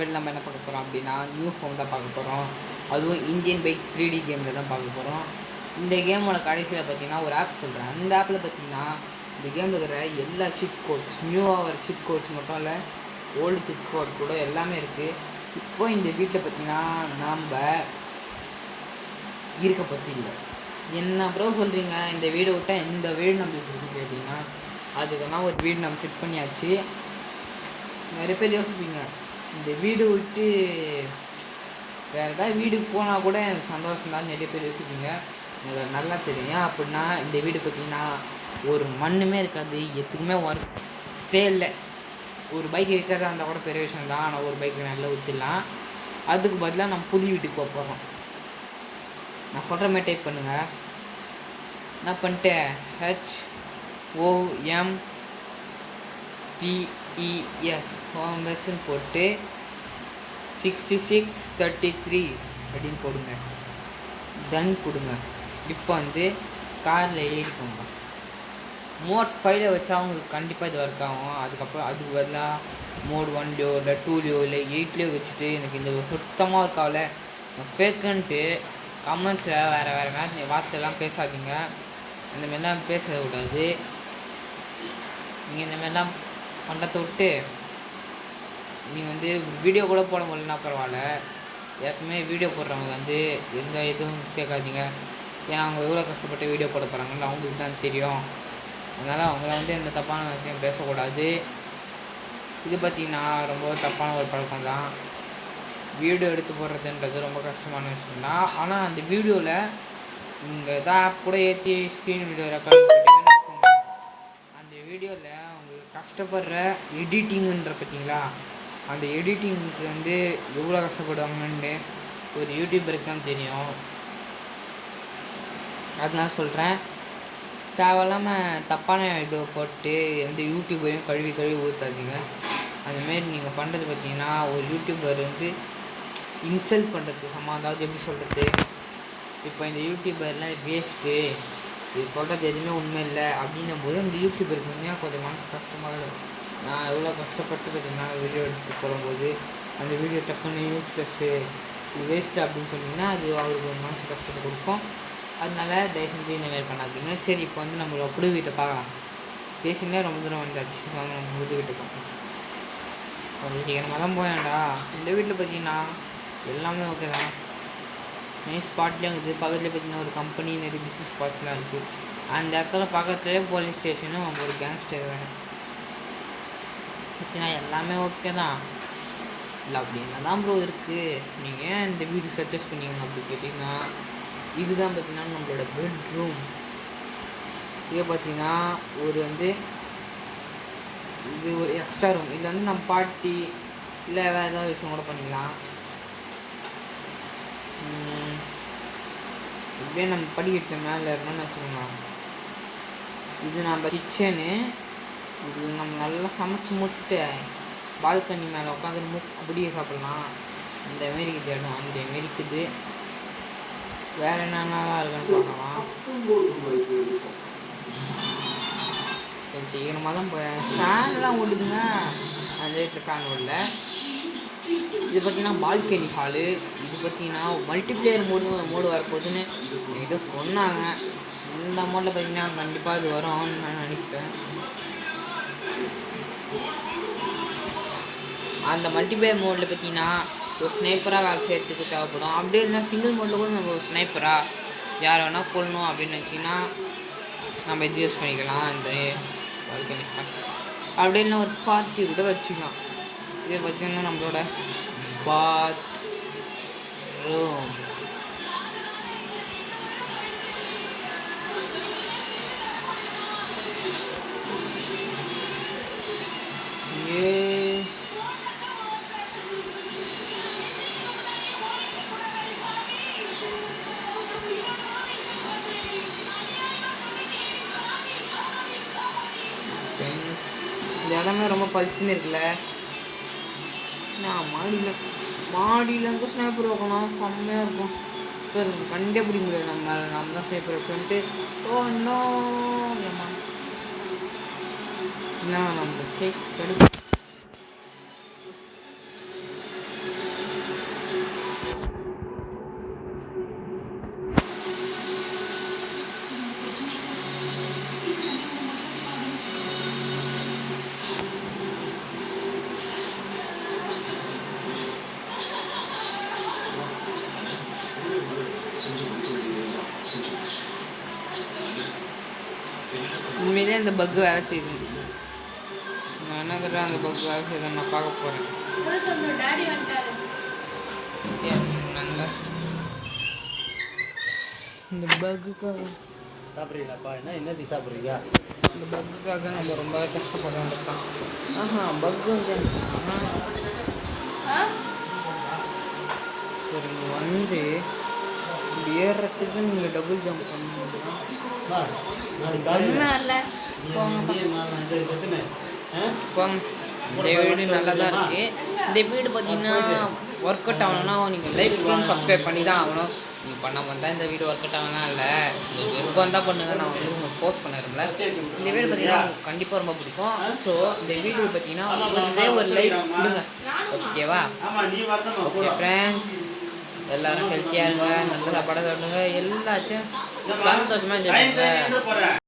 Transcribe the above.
Video நம்ம என்ன பார்க்க போகிறோம் அப்படின்னா நியூ ஹோம் தான் பார்க்க போகிறோம். அதுவும் இந்தியன் பைக் 3D கேமில் தான் பார்க்க போகிறோம். இந்த கேமோட கடைசியில் பார்த்தீங்கன்னா ஒரு ஆப் சொல்கிறேன். அந்த ஆப்பில் பார்த்தீங்கன்னா இந்த கேமில் இருக்கிற எல்லா சிட் கோட்ஸ், நியூவாக வர சிட் கோட்ஸ் மட்டும் இல்லை, ஓல்டு சிட் கோட் கூட எல்லாமே இருக்குது. இப்போ இந்த வீட்டில் பார்த்தீங்கன்னா நாம் இருக்க பற்றி இல்லை. என்ன ப்ரோ சொல்கிறீங்க, இந்த வீடை விட்டால் எந்த வீடு நம்மளுக்கு இருக்குது கேட்டிங்கன்னா அதுக்கெல்லாம் ஒரு வீடு நம்ம செட் பண்ணியாச்சு. நிறைய பேர் யோசிப்பீங்க, இந்த வீடு விட்டு வேறு ஏதாவது வீடுக்கு போனால் கூட எனக்கு சந்தோஷம் தான் நிறைய பேர் யோசிப்பீங்க. எனக்கு நல்லா தெரியும். அப்படின்னா இந்த வீடு பார்த்திங்கன்னா ஒரு மண்ணுமே இருக்காது, எதுக்குமே ஒர்த்தே இல்லை. ஒரு பைக் விற்கிறதா இருந்தால் கூட பெரிய விஷயம் தான், ஆனால் ஒரு பைக் நல்லா விற்றுலாம். அதுக்கு பதிலாக நம்ம புது வீட்டுக்கு போக போகிறோம். நான் சொல்கிற மாதிரி டைப் பண்ணுங்கள். என்ன பண்ணிட்டேன், HOMPES ஹோம்ஸ்ன்னு போட்டு 6633 அப்படின்னு போடுங்க. டன் கொடுங்க. இப்போ வந்து காரில் ஏறிக்கோங்க. மோட் 5 வச்சா அவங்களுக்கு கண்டிப்பாக இது ஒர்க் ஆகும். அதுக்கப்புறம் அதுக்கு பதிலாக மோட் 1லையோ இல்லை 2லையோ இல்லை 8லையோ வச்சுட்டு எனக்கு இந்த சுத்தமாக ஒர்க் ஆகலை, ஃபேக்குன்ட்டு கமெண்ட்ஸில் வேறு மாதிரி வார்த்தையெல்லாம் பேசாதீங்க. இந்த மாதிரிலாம் பேசக்கூடாது. நீங்கள் இந்த மாதிரிலாம் பண்ணுறத விட்டு நீங்கள் வந்து வீடியோ கூட போட முடியலன்னா பரவாயில்ல, எப்பவுமே வீடியோ போடுறவங்க வந்து எந்த இதுவும் கேட்காதீங்க. ஏன்னா அவங்க எவ்வளோ கஷ்டப்பட்டு வீடியோ போட போகிறாங்கன்னு அவங்களுக்கு தான் தெரியும். அதனால் அவங்கள வந்து எந்த தப்பான விஷயம் பேசக்கூடாது. இது பார்த்திங்கன்னா ரொம்ப தப்பான ஒரு பழக்கம் தான். வீடியோ எடுத்து போடுறதுன்றது ரொம்ப கஷ்டமான விஷயம் தான். ஆனால் அந்த வீடியோவில் நீங்கள் எதாவது ஆப் கூட ஏற்றி ஸ்க்ரீன் வீடியோ ரெக்கார்ட் பண்ணிட்டீங்கன்னு வச்சுக்கோங்க, அந்த வீடியோவில் அவங்க கஷ்டப்படுற எடிட்டிங்குன்ற பார்த்தீங்களா, அந்த எடிட்டிங்க்கு வந்து எவ்வளோ கஷ்டப்படுவாங்கன்னு ஒரு யூடியூபருக்கு தான் தெரியும். அதனால சொல்கிறேன், தேவையில்லாமல் தப்பான இது போட்டு எந்த யூடியூபரையும் கழுவி ஊற்றாதீங்க. அதுமாரி நீங்கள் பண்ணுறது பார்த்தீங்கன்னா ஒரு யூடியூபர் வந்து இன்சல்ட் பண்ணுறது சமம். அதாவது எப்படி சொல்கிறது, இப்போ இந்த யூடியூபர்லாம் வேஸ்ட்டு, இது சொல்கிறது எதுவுமே உண்மை இல்லை அப்படின்னும் போது அந்த யூடியூபருக்கு வந்து கொஞ்சம் மனசு கஷ்டமாக இருக்கும். நான் எவ்வளோ கஷ்டப்பட்டு பார்த்தீங்கன்னா வீடியோ எடுத்து போடும்போது அந்த வீடியோ டக்குன்னு யூஸ்லெஸ்ஸு, இது வேஸ்ட்டு அப்படின்னு சொன்னிங்கன்னா அது அவருக்கு ஒரு மனசு கஷ்டத்தை கொடுக்கும். அதனால தயவு செஞ்சு இந்த மாதிரி பண்ணாதீங்க. சரி, இப்போ வந்து நம்மளோட புது வீட்டை பார்க்கலாம். பேசினே ரொம்ப தூரம் வந்தாச்சு, வாங்க நம்ம புது வீட்டை பார்க்கலாம். கொஞ்சம் சீக்கிரமாக தான் போயாண்டா. இந்த வீட்டில் பார்த்தீங்கன்னா எல்லாமே ஓகே தான். நிறைய ஸ்பாட்லேயும் இருக்குது. பக்கத்துலேயே பார்த்தீங்கன்னா ஒரு கம்பெனி, நிறைய பிஸ்னஸ் ஸ்பாட்ஸ்லாம் இருக்குது. அந்த இடத்துல பக்கத்துலேயே போலீஸ் ஸ்டேஷனும் ஒரு கேங்ஸ்டர் வேணும். பார்த்தீங்கன்னா எல்லாமே ஓகே தான். இல்லை அப்படி என்ன தான் ப்ரோ இருக்குது, நீங்கள் ஏன் இந்த வீடு சஜஸ்ட் பண்ணிங்க அப்படி கேட்டிங்கன்னா, இதுதான் பார்த்தீங்கன்னா நம்மளோட பெட்ரூம். இதை பார்த்தீங்கன்னா ஒரு வந்து இது ஒரு எக்ஸ்ட்ரா ரூம். இதில் வந்து நம்ம பார்ட்டி இல்லை வேறு ஏதாவது விஷயம் கூட பண்ணிக்கலாம். இப்படியே நம்ம படிக்கட்டு மேலே இருக்கணும்னு வச்சுக்கோங்க. இது நம்ம கிச்சனு. இது நம்ம நல்லா சமைச்சு முடிச்சுட்டு பால்கனி மேலே உட்காந்து அப்படியே சாப்பிட்லாம். இந்த மாரி இது இடம் அந்த மாரி இருக்குது. வேறு என்னென்னலாம் இருக்குன்னு பார்க்கலாம். சரி, சீக்கிரமாக தான் ஃபேன்லாம் ஓடுதுங்க. அந்த வீட்டில் ஃபேன் ஓடல. இது பார்த்திங்கன்னா பால்கனி ஹாலு. இது பார்த்திங்கன்னா மல்டிப்ளேயர் மோடு வரப்போகுதுன்னு என்கிட்ட சொன்னாங்க. இந்த மோடில் பார்த்திங்கன்னா கண்டிப்பாக இது வரும்னு நான் நினைப்பேன். அந்த மல்டிப்ளேயர் மோடில் பார்த்திங்கன்னா ஒரு ஸ்னைப்பராக வேலை செய்யறதுக்கு தேவைப்படும். அப்படியே இருந்தால் சிங்கிள் மோடில் கூட நம்ம ஒரு ஸ்னைப்பராக யார் வேணால் கொள்ளணும் அப்படின்னு நினச்சிங்கன்னா நம்ம இது யூஸ் பண்ணிக்கலாம். இந்த பால்கனி அப்படியே இல்லை ஒரு பார்ட்டி கூட வச்சுக்கலாம். இதை பார்த்திங்கன்னா நம்மளோட பாத் ரூம். இந்த இடமே ரொம்ப பளிச்சுன்னு இருக்குல்ல. நான் மாடியிலேருந்து ஸ்னைப்பர் வைக்கணும், செம்மையாக இருக்கும். சார் கண்டே பிடிக்க முடியாது நம்ம தான் ஸ்னைப்பர் வச்சுட்டு. ஓ இன்னும் நம்ம செக் உண்மையிலே அந்த பக் வேலை செய்யுது. நான் என்ன கேட்டேன், அந்த பக் வேலை செய்யுது, நான் பார்க்க போகிறேன். இந்த பக்குக்காக சாப்பிட்றீங்களாப்பா? என்னது சாப்பிட்றீங்க? இந்த பக்குக்காக நம்ம ரொம்ப கஷ்டப்பட வேண்டியதான். பக்கு வந்து இப்படி ஏறுறதுக்கு நீங்கள் டபுள் ஜம்ப் பண்ணீங்கன்னா இல்லை போங்க. இந்த வீடு நல்லா தான் இருக்குது. இந்த வீடு பார்த்தீங்கன்னா ஒர்க் அவுட் ஆகணும்னா நீங்கள் லைக் சப்ஸ்கிரைப் பண்ணி தான் ஆகணும். நீங்கள் பண்ணாமல் தான் இந்த வீடு ஒர்க் அவுட் ஆகலாம் இல்லை, உங்களுக்கு விருப்பம் தான் பண்ணுங்க. நான் வந்து உங்களுக்கு போஸ்ட் பண்ணிடும்ல. இந்த வீடு பார்த்தீங்கன்னா உங்களுக்கு கண்டிப்பாக ரொம்ப பிடிக்கும். ஸோ இந்த வீடியோ பார்த்தீங்கன்னா ஒரே ஒரு லைக் கொடுங்க, ஓகேவா? ஓகே ஃப்ரெண்ட்ஸ், எல்லோரும் ஹெல்த்தியாக இருங்க, நல்ல சாப்பாடாக சாப்பிடுங்க, எல்லாத்தையும் சந்தோஷமாக என்ஜாய் பண்ணுங்க.